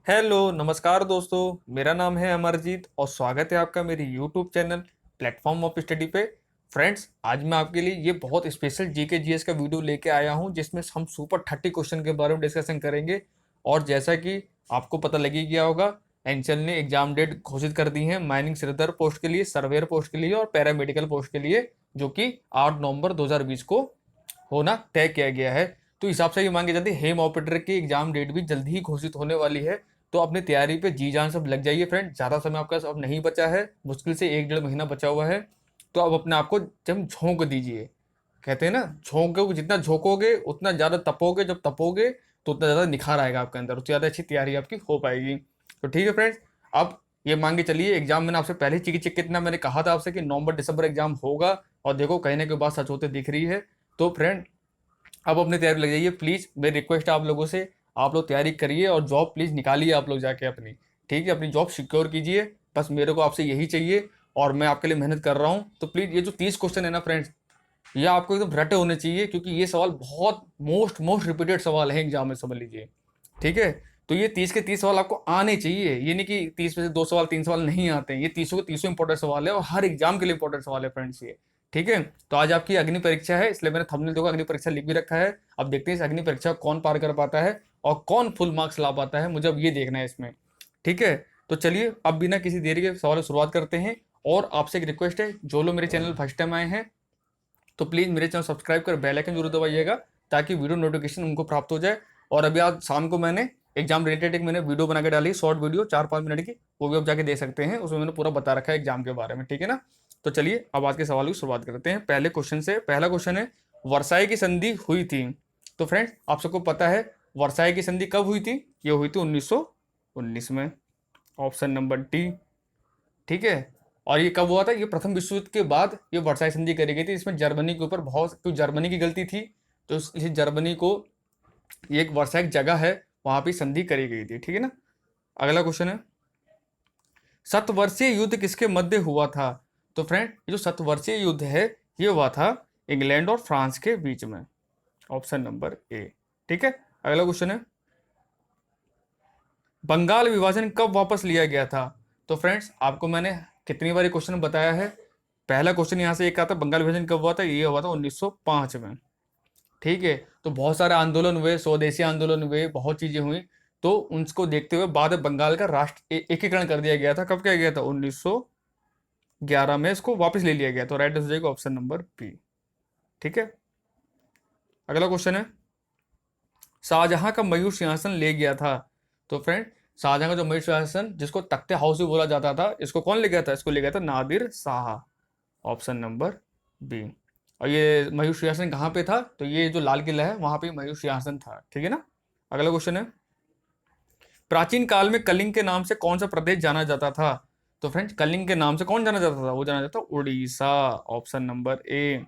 Hello नमस्कार दोस्तों। मेरा नाम है अमरजीत और स्वागत है आपका मेरे YouTube channel platform of study पे। फ्रेंड्स, आज मैं आपके लिए ये बहुत स्पेशल जीके जीएस का वीडियो लेके आया हूँ जिसमें हम सुपर 30 क्वेश्चन के बारे में डिस्कशन करेंगे। और जैसा कि आपको पता लगी गया होगा, एनसीएल ने एग्जाम डेट घोषित कर दी है माइनिंग सिरदर पोस्ट के लिए, सर्वेयर पोस्ट के लिए और पैरामेडिकल पोस्ट के लिए, जो कि 8 नवंबर 2020 को होना तय किया गया है। तो हिसाब से ये मांगे जाती है हेम ऑपरेटर की एग्जाम डेट भी जल्दी ही घोषित होने वाली है। तो अपनी तैयारी पे जी जान सब लग जाइए फ्रेंड। ज़्यादा समय आपका अब नहीं बचा है, मुश्किल से 1 डेढ़ महीना बचा हुआ है। तो अब अपने आप को जब झोंक दीजिए, कहते हैं ना, झोंकोगे जितना झोंकोगे उतना ज़्यादा तपोगे, जब तपोगे तो उतना ज़्यादा निखार आएगा आपके अंदर, उतनी ज़्यादा अच्छी तैयारी आपकी हो पाएगी। तो ठीक है फ्रेंड्स, अब ये मान के चलिए एग्जाम मैंने आपसे पहले चिक चिक कितना मैंने कहा था आपसे कि नवंबर दिसंबर एग्जाम होगा, और देखो कहने के बाद सच होते दिख रही है। तो फ्रेंड, अब अपनी तैयारी लग जाइए प्लीज़। मेरी रिक्वेस्ट है आप लोगों से, आप लोग तैयारी करिए और जॉब प्लीज़ निकालिए आप लोग जाके अपनी। ठीक है, अपनी जॉब सिक्योर कीजिए, बस मेरे को आपसे यही चाहिए। और मैं आपके लिए मेहनत कर रहा हूँ। तो प्लीज़ ये जो 30 क्वेश्चन है ना फ्रेंड्स, ये आपको एकदम रटे होने चाहिए, क्योंकि ये सवाल बहुत मोस्ट मोस्ट रिपीटेड सवाल है एग्जाम में, समझ लीजिए। ठीक है, तो ये 30 के 30 सवाल आपको आने चाहिए। ये नहीं कि 30 में से 2 सवाल 3 सवाल नहीं आते हैं। ये 30 के 30 इंपॉर्टेंट सवाल है और हर एग्जाम के लिए इंपॉर्टेंट सवाल है फ्रेंड्स ये। ठीक है, तो आज आपकी अग्नि परीक्षा है, इसलिए मैंने थंबनेल देखो अग्नि परीक्षा लिख भी रखा है। अब देखते हैं इस अग्नि परीक्षा को कौन पार कर पाता है और कौन फुल मार्क्स ला पाता है, मुझे अब ये देखना है इसमें। ठीक है, तो चलिए अब बिना किसी देरी के सवाल की शुरुआत करते हैं। और आपसे एक रिक्वेस्ट है, जो लोग मेरे चैनल फर्स्ट टाइम आए हैं तो प्लीज़ मेरे चैनल सब्सक्राइब कर बेल आइकन जरूर दबाइएगा, ताकि वीडियो नोटिफिकेशन उनको प्राप्त हो जाए। और अभी आज शाम को मैंने एग्जाम रिलेटेड एक मैंने वीडियो बना के डाली, शॉर्ट वीडियो 4-5 मिनट की, वो भी आप जाके देख सकते हैं। उसमें मैंने पूरा बता रखा है एग्जाम के बारे में। ठीक है ना, तो चलिए अब आज के सवाल की शुरुआत करते हैं पहले क्वेश्चन से। पहला क्वेश्चन है, वर्साई की संधि हुई थी। तो फ्रेंड्स, आप सबको पता है वर्साई की संधि कब हुई थी? ये हुई थी 1919 में, ऑप्शन नंबर डी। ठीक है, और ये कब हुआ था? ये प्रथम विश्व युद्ध के बाद ये वर्साई संधि करी गई थी। इसमें जर्मनी के ऊपर बहुत, क्योंकि जर्मनी की गलती थी, तो इस जर्मनी को, ये एक वर्साई एक जगह है, वहां पे संधि करी गई थी। ठीक है ना, अगला क्वेश्चन है, सतवर्षीय युद्ध किसके मध्य हुआ था? तो फ्रेंड, ये जो सतवर्षीय युद्ध है ये हुआ था इंग्लैंड और फ्रांस के बीच में, ऑप्शन नंबर ए। ठीक है, अगला क्वेश्चन है, बंगाल विभाजन कब वापस लिया गया था? तो फ्रेंड्स, आपको मैंने कितनी बार क्वेश्चन बताया है। पहला क्वेश्चन यहाँ से एक आता, बंगाल विभाजन कब हुआ था? ये हुआ था 1905 में। ठीक है, तो बहुत सारे आंदोलन हुए, स्वदेशी आंदोलन हुए, बहुत चीजें हुई। तो उनको देखते हुए बाद में बंगाल का राष्ट्र एकीकरण कर दिया गया था। कब किया गया था? 1911 में इसको वापस ले लिया गया। तो राइट आंसर हो जाएगा ऑप्शन नंबर बी। ठीक है, अगला क्वेश्चन है, शाहजहां का मयूर सिंहासन ले गया था। तो फ्रेंड, शाहजहां का जो मयूर सिंहासन, जिसको तख्ते हाउस भी बोला जाता था, इसको कौन ले गया था? इसको ले गया था Nadir Shah, option number B. और ये मयूर सिंहासन कहाँ पे था? तो ये जो लाल किला है वहां पे मयूर सिंहासन था। ठीक है ना, अगला क्वेश्चन है, प्राचीन काल में कलिंग के नाम से कौन सा प्रदेश जाना जाता था? तो फ्रेंड्स, कलिंग के नाम से कौन जाना जाता था? वो जाना जाता था उड़ीसा, ऑप्शन नंबर ए।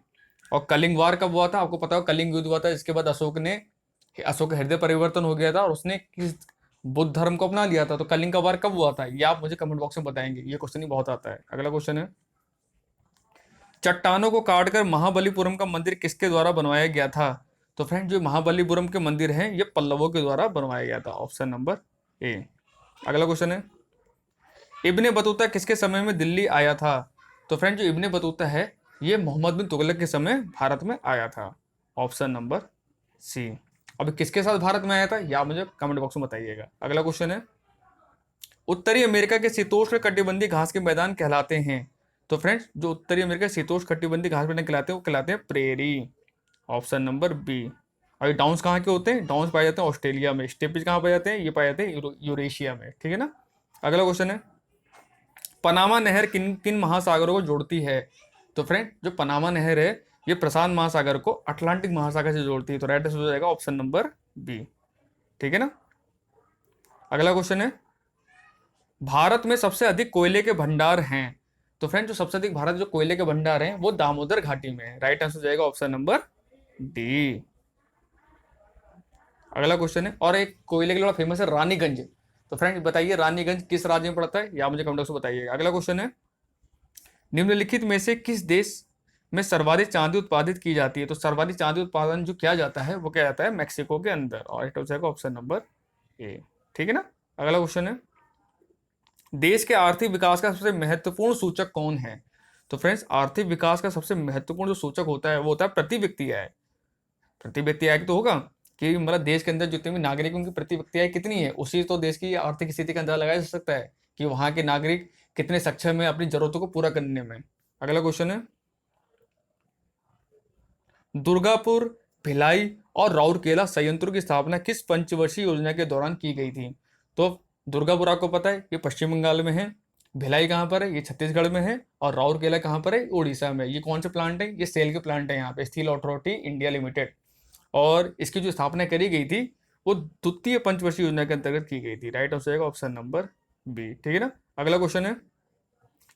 और कलिंग वार कब हुआ था? आपको पता हो, कलिंग युद्ध हुआ था, इसके बाद अशोक का हृदय परिवर्तन हो गया था और उसने किस बुद्ध धर्म को अपना लिया था। तो कलिंग का वार कब हुआ था? ये आप मुझे कमेंट बॉक्स में बताएंगे, ये क्वेश्चन ही बहुत आता है। अगला क्वेश्चन है, चट्टानों को काटकर महाबलीपुरम का मंदिर किसके द्वारा बनवाया गया था? तो फ्रेंड, जो महाबलीपुरम के मंदिर हैं ये पल्लवों के द्वारा बनवाया गया था, ऑप्शन नंबर ए। अगला क्वेश्चन है, इब्ने बतूता किसके समय में दिल्ली आया था? तो फ्रेंड, जो इब्ने बतूता है ये मोहम्मद बिन तुगलक के समय भारत में आया था, ऑप्शन नंबर सी। अब किसके साथ भारत में आया था, या मुझे कमेंट बॉक्स में बताइएगा। अगला क्वेश्चन है, उत्तरी अमेरिका के शीतोष्ण कटिबंधीय घास के मैदान कहलाते हैं? तो फ्रेंड्स, जो उत्तरी अमेरिका शीतोष्ण कटिबंधीय घास मैदान कहलाते हैं वो कहलाते हैं प्रेरी, ऑप्शन नंबर बी। और ये डाउन्स कहाँ के होते हैं? डाउन्स पाए जाते हैं ऑस्ट्रेलिया में। स्टेपिज कहाँ पाए जाते हैं? ये पाए जाते हैं यूरेशिया में। ठीक है ना, अगला क्वेश्चन है, पनामा नहर किन किन महासागरों को जोड़ती है? तो फ्रेंड, जो पनामा नहर है ये प्रशांत महासागर को अटलांटिक महासागर से जोड़ती है। तो राइट आंसर हो जाएगा ऑप्शन नंबर बी। ठीक है ना, अगला क्वेश्चन है, भारत में सबसे अधिक कोयले के भंडार हैं? तो फ्रेंड, जो सबसे अधिक भारत जो कोयले के भंडार हैं वो दामोदर घाटी में है। राइट आंसर हो जाएगा ऑप्शन नंबर डी। अगला क्वेश्चन है, और एक कोयले के लिए बड़ा फेमस है रानीगंज। तो फ्रेंड बताइए, रानीगंज किस राज्य में पड़ता है, या मुझे कमेंट बॉक्स में बताइएगा। अगला क्वेश्चन है, निम्नलिखित में से किस देश में सर्वाधिक चांदी उत्पादित की जाती है? तो सर्वाधिक चांदी उत्पादन जो किया जाता है वो क्या जाता है? मैक्सिको के अंदर, और इट हो जाएगा ऑप्शन नंबर ए। ठीक है ना, अगला क्वेश्चन है, देश के आर्थिक विकास का सबसे महत्वपूर्ण सूचक कौन है? तो फ्रेंड्स, आर्थिक विकास का सबसे महत्वपूर्ण जो सूचक होता है वो होता है प्रति व्यक्ति आय। प्रति व्यक्ति आय तो होगा कि मतलब देश के अंदर जितने भी नागरिक हैं, उनकी प्रति व्यक्ति आय कितनी है, उसी तो देश की आर्थिक स्थिति का अंदाजा लगाया जा सकता है कि वहां के नागरिक कितने सक्षम है अपनी जरूरतों को पूरा करने में। अगला क्वेश्चन है, दुर्गापुर, भिलाई और राउरकेला संयंत्रों की स्थापना किस पंचवर्षीय योजना के दौरान की गई थी? तो दुर्गापुर आपको पता है ये पश्चिम बंगाल में है, भिलाई कहाँ पर है, ये छत्तीसगढ़ में है, और राउरकेला कहाँ पर है, उड़ीसा में। ये कौन से प्लांट है? ये सेल के प्लांट है यहाँ पे, स्टील अथॉरिटी इंडिया लिमिटेड। और इसकी जो स्थापना करी गई थी वो द्वितीय पंचवर्षीय योजना के अंतर्गत की गई थी। राइट आंसर जाएगा ऑप्शन नंबर बी। ठीक है ना। अगला क्वेश्चन है,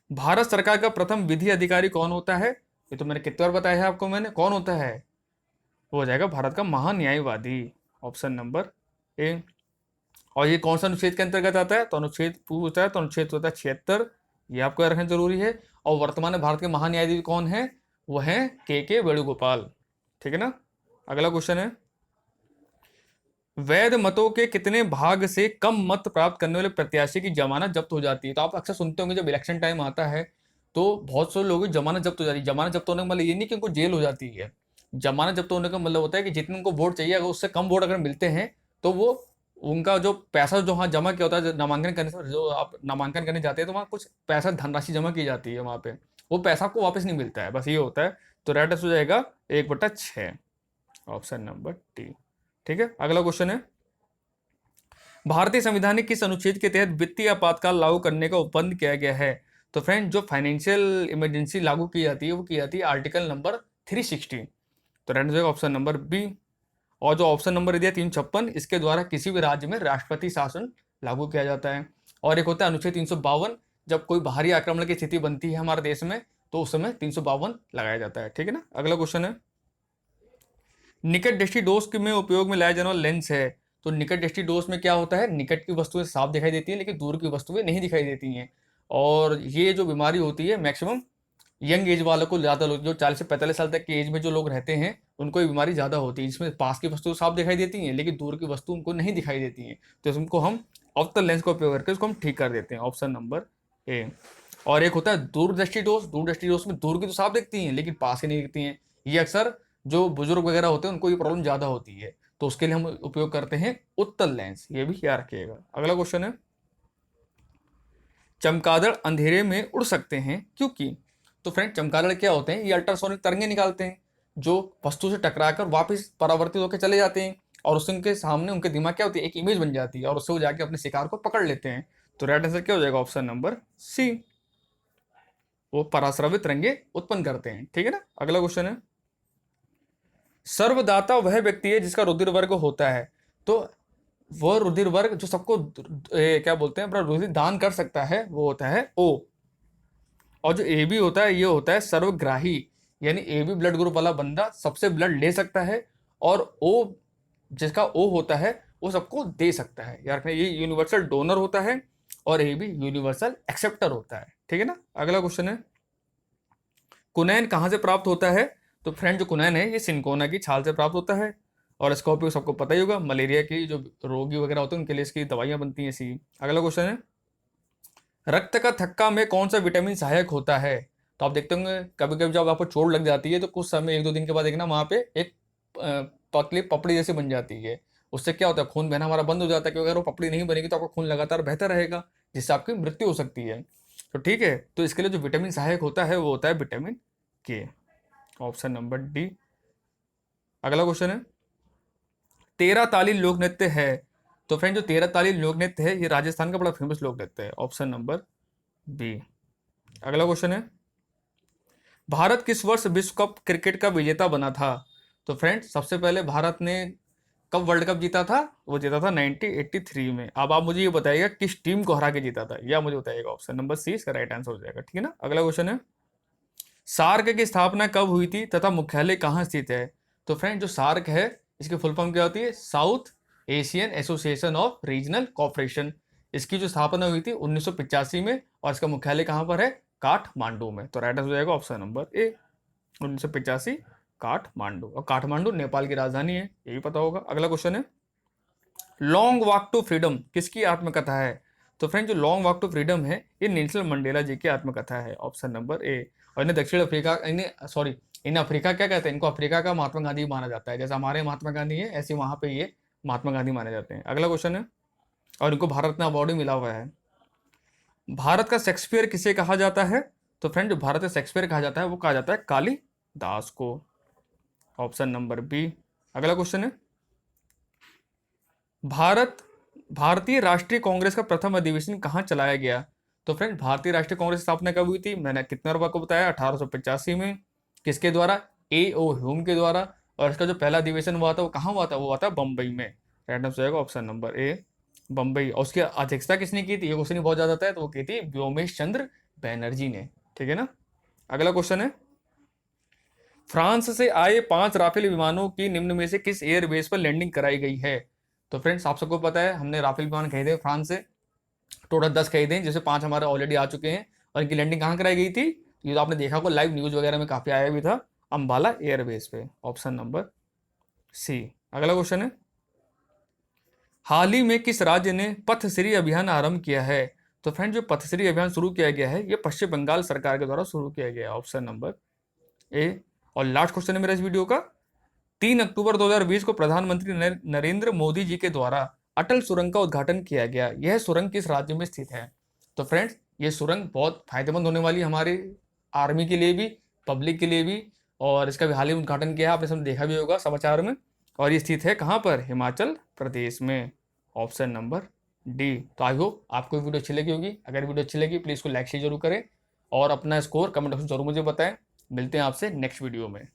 भारत सरकार का प्रथम विधि अधिकारी कौन होता है? ये तो मैंने कितनी बार बताया है आपको, मैंने कौन होता है, वो हो जाएगा भारत का महान्यायवादी। Option number A. और ये कौन सा अनुच्छेद के अंतर्गत आता है? तो अनुच्छेद पूछता है तो अनुच्छेद होता है 76, ये आपको रखना जरूरी है। और वर्तमान में भारत के महान्यायाधीश कौन है? वो है के वेणुगोपाल। ठीक है ना। अगला क्वेश्चन है, वैध मतों के कितने भाग से कम मत प्राप्त करने वाले प्रत्याशी की जमानत जब्त हो जाती है? तो आप अक्सर सुनते होंगे जब इलेक्शन टाइम आता है तो बहुत से लोगों की जमानत जब्त हो जाती है। जमानत जब्त होने का मतलब ये नहीं कि उनको जेल हो जाती है। जमानत जब्त होने का मतलब होता है कि जितने उनको वोट चाहिए अगर उससे कम वोट अगर मिलते हैं तो वो उनका जो पैसा जो वहाँ जमा किया होता है, नामांकन करने से जो आप नामांकन करने जाते हैं तो वहाँ कुछ पैसा धनराशि जमा की जाती है वहाँ पे, वो पैसा आपको वापस नहीं मिलता है, बस ये होता है। तो राइट आंसर हो जाएगा 1/6, ऑप्शन नंबर टी। ठीक है। अगला क्वेश्चन है, भारतीय संविधान के किस अनुच्छेद के तहत वित्तीय आपातकाल लागू करने का उपबंध किया गया है? तो फ्रेंड, जो फाइनेंशियल इमरजेंसी लागू की जाती है वो की जाती है आर्टिकल नंबर 360। तो right answer option number B. और जो ऑप्शन नंबर दिया 356, इसके द्वारा किसी भी राज्य में राष्ट्रपति शासन लागू किया जाता है। और एक होता है अनुच्छेद 352, जब कोई बाहरी आक्रमण की स्थिति बनती है हमारे देश में तो उस समय 352 लगाया जाता है। ठीक है ना। अगला क्वेश्चन है, निकट दृष्टि दोष में उपयोग में लाया जाने वाला लेंस है। तो निकट दृष्टि दोष में क्या होता है, निकट की वस्तुएं साफ दिखाई देती हैं लेकिन दूर की वस्तुएं नहीं दिखाई देती हैं। और ये जो बीमारी होती है मैक्सिमम यंग एज वालों को ज़्यादा, लोग जो 40 से 45 साल तक की एज में जो लोग रहते हैं उनको ये बीमारी ज़्यादा होती है। इसमें पास की वस्तु साफ दिखाई देती हैं लेकिन दूर की वस्तु उनको नहीं दिखाई देती हैं, तो इसको हम ऑप्टल लेंस का उपयोग करके उसको हम ठीक कर देते हैं। Option number A. और एक होता है दूरदृष्टि दोष। दूरदृष्टि दोष में दूर की तो साफ दिखती हैं लेकिन पास की नहीं दिखती हैं। ये अक्सर जो बुजुर्ग वगैरह होते हैं उनको ये प्रॉब्लम ज़्यादा होती है, तो उसके लिए हम उपयोग करते हैं उत्तल लेंस। ये भी याद रखिएगा। अगला क्वेश्चन है, चमगादड़ अंधेरे में उड़ सकते हैं क्योंकि? तो फ्रेंड, चमगादड़ क्या होते हैं, ये अल्ट्रासोनिक तरंगे निकालते हैं जो वस्तु से टकराकर वापस परावर्तित होकर चले जाते हैं, और उससे उनके सामने उनके दिमाग क्या होती है, एक इमेज बन जाती है और उससे वो जाके अपने शिकार को पकड़ लेते हैं। तो राइट आंसर क्या हो जाएगा, ऑप्शन नंबर सी, वो पराश्रवित तरंगे उत्पन्न करते हैं। ठीक है ना। अगला क्वेश्चन है, सर्वदाता वह व्यक्ति है जिसका रुधिर वर्ग होता है। तो वह रुधिर वर्ग जो सबको क्या बोलते हैं, अपना रुधिर दान कर सकता है, वो होता है ओ। और जो ए बी होता है ये होता है सर्वग्राही, यानी ए बी ब्लड ग्रुप वाला बंदा सबसे ब्लड ले सकता है, और ओ जिसका ओ होता है वो सबको दे सकता है। यार ये यूनिवर्सल डोनर होता है और ए बी यूनिवर्सल एक्सेप्टर होता है। ठीक है ना। अगला क्वेश्चन है, कुनैन कहाँ से प्राप्त होता है? तो फ्रेंड, जो कुनैन है ये सिनकोना की छाल से प्राप्त होता है, और इसका उपयोग सबको पता ही होगा, मलेरिया की जो रोगी वगैरह होते हैं उनके लिए इसकी दवाइयाँ बनती हैं इसी। अगला क्वेश्चन है, रक्त का थक्का में कौन सा विटामिन सहायक होता है? तो आप देखते होंगे कभी कभी जब आपको चोट लग जाती है तो कुछ समय 1-2 दिन के बाद देखना वहाँ पे एक पतली पपड़ी जैसी बन जाती है। उससे क्या होता है, खून बहना हमारा बंद हो जाता है, क्योंकि अगर वो पपड़ी नहीं बनेगी तो आपका खून लगातार बहता रहेगा जिससे आपकी मृत्यु हो सकती है। तो ठीक है, तो इसके लिए जो विटामिन सहायक होता है वो होता है विटामिन के। Option number D. अगला क्वेश्चन है, तेरह ताली लोक नृत्य है। तो फ्रेंड, जो तेरह ताली लोक नृत्य है ये राजस्थान का बड़ा फेमस लोक नृत्य है। Option number B. अगला क्वेश्चन है, भारत किस वर्ष विश्व कप क्रिकेट का विजेता बना था? तो फ्रेंड, सबसे पहले भारत ने कब वर्ल्ड कप जीता था? वो जीता था 1983 में। अब आप मुझे ये बताइएगा किस टीम को हरा के जीता था, या मुझे बताइएगा। ऑप्शन नंबर सी इसका राइट आंसर हो जाएगा। ठीक है ना। अगला क्वेश्चन है, सार्क की स्थापना कब हुई थी तथा मुख्यालय कहाँ स्थित है? तो फ्रेंड, जो सार्क है इसकी फुल फॉर्म क्या होती है, south Asian association of regional cooperation. इसकी जो स्थापना हुई थी 1985 में, और इसका मुख्यालय कहाँ पर है, काठमांडू में। तो राइट आंसर हो जाएगा ऑप्शन नंबर ए, 1985 काठमांडू। और काठमांडू नेपाल की राजधानी है, ये भी पता होगा। अगला क्वेश्चन है, लॉन्ग वॉक टू फ्रीडम किसकी आत्मकथा है? तो फ्रेंड जो लॉन्ग वॉक टू फ्रीडम है ये नेल्सन मंडेला जी की आत्मकथा है, ऑप्शन नंबर ए। और इन्हें दक्षिण अफ्रीका, इन्हें अफ्रीका क्या कहते हैं, इनको अफ्रीका का महात्मा गांधी माना जाता है। जैसे हमारे महात्मा गांधी है, ऐसे वहां पे ये महात्मा गांधी माने जाते हैं। अगला क्वेश्चन है, और इनको भारत रत्न अवार्ड भी मिला हुआ है। भारत का शेक्सपियर किसे कहा जाता है? तो फ्रेंड जो भारत का शेक्सपियर कहा जाता है वो कहा जाता है कालिदास को, ऑप्शन नंबर बी। अगला क्वेश्चन है, भारतीय राष्ट्रीय कांग्रेस का प्रथम अधिवेशन कहाँ चलाया गया? तो फ्रेंड भारतीय राष्ट्रीय कांग्रेस की स्थापना कब हुई थी? मैंने कितने रुपए को बताया, 1885 में। किसके द्वारा? ए ओ ह्यूम के द्वारा। और इसका जो पहला अधिवेशन हुआ था वो कहाँ हुआ था? वो हुआ था बम्बई में। राइट आंसर जाएगा ऑप्शन नंबर ए, बम्बई। और उसकी अध्यक्षता किसने की थी? ये क्वेश्चन बहुत ज्यादा आता है, तो वो की थी व्योमेश चंद्र बैनर्जी ने। ठीक है ना। अगला क्वेश्चन है, फ्रांस से आए 5 राफेल विमानों की निम्न में से किस एयरबेस पर लैंडिंग कराई गई है? तो फ्रेंड्स आप सबको पता है हमने राफेल विमान खरीदे फ्रांस से, टोटल 10 खरीदे हैं, जैसे 5 हमारे ऑलरेडी आ चुके हैं। और इनकी लैंडिंग कहाँ कराई गई थी? ये तो आपने देखा होगा, लाइव न्यूज वगैरह में काफी आया भी था, अंबाला एयरबेस पे, ऑप्शन नंबर सी। अगला क्वेश्चन है, हाल ही में किस राज्य ने पथश्री अभियान आरंभ किया है? तो फ्रेंड जो पथश्री अभियान शुरू किया गया है ये पश्चिम बंगाल सरकार के द्वारा शुरू किया गया है, ऑप्शन नंबर ए। और लास्ट क्वेश्चन है मेरा इस वीडियो का, 3 अक्टूबर 2020 को प्रधानमंत्री नरेंद्र मोदी जी के द्वारा अटल सुरंग का उद्घाटन किया गया। यह सुरंग किस राज्य में स्थित है? तो फ्रेंड्स ये सुरंग बहुत फायदेमंद होने वाली है हमारे आर्मी के लिए भी, पब्लिक के लिए भी। और इसका भी हाल ही में उद्घाटन किया है, आपने सब देखा भी होगा समाचार में। और ये स्थित है कहाँ पर? हिमाचल प्रदेश में, ऑप्शन नंबर डी। तो आई होप आपको वीडियो अच्छी लगी होगी। अगर वीडियो अच्छी लगी प्लीज़ को लाइक शेयर जरूर करें और अपना स्कोर कमेंट बॉक्स में जरूर मुझे बताएं। मिलते हैं आपसे नेक्स्ट वीडियो में।